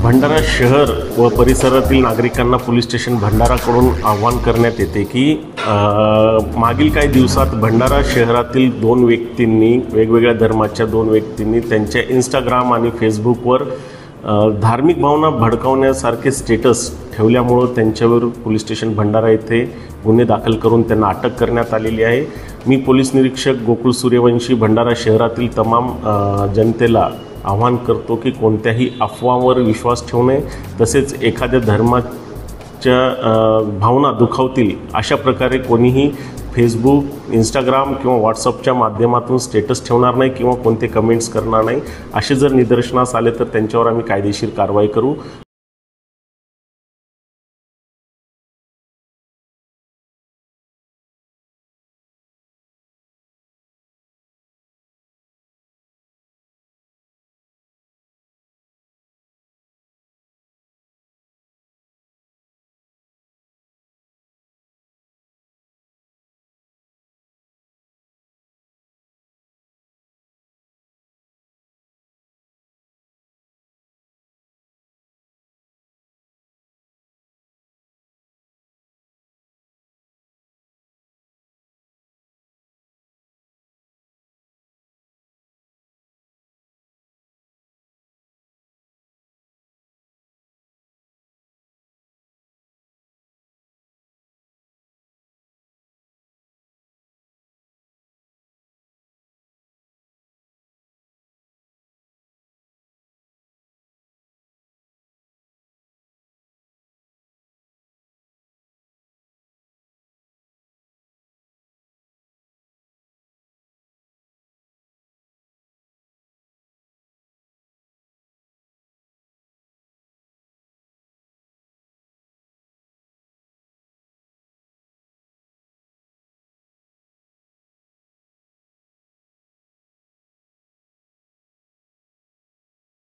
भंडारा शहर व परिसरातील नागरिकांना पोलीस स्टेशन भंडाराकडून आवाहन करण्यात येते की मागील काही दिवसात भंडारा शहरातील दोन व्यक्तींनी, वेगवेगळ्या धर्माच्या दोन व्यक्तींनी त्यांच्या इंस्टाग्राम आणि फेसबुकवर धार्मिक भावना भडकावण्यासारखे स्टेटस ठेवल्यामुळं त्यांच्यावर पोलीस स्टेशन भंडारा येथे गुन्हे दाखल करून त्यांना अटक करण्यात आलेली आहे। मी पोलीस निरीक्षक गोकुळ सूर्यवंशी भंडारा शहरातील तमाम जनतेला आवाहन करतो की कोणत्याही अफवांवर विश्वास ठेवू नये, तसेच एखाद्या धर्माच्या भावना दुखावतील अशा प्रकारे कोणीही फेसबुक, इंस्टाग्राम किंवा व्हॉट्सअपच्या माध्यमातून स्टेटस ठेवणार नाही किंवा कोणते कमेंट्स करणार नाही। असे जर निदर्शनास आले तर त्यांच्यावर आम्ही कायदेशीर कारवाई करू।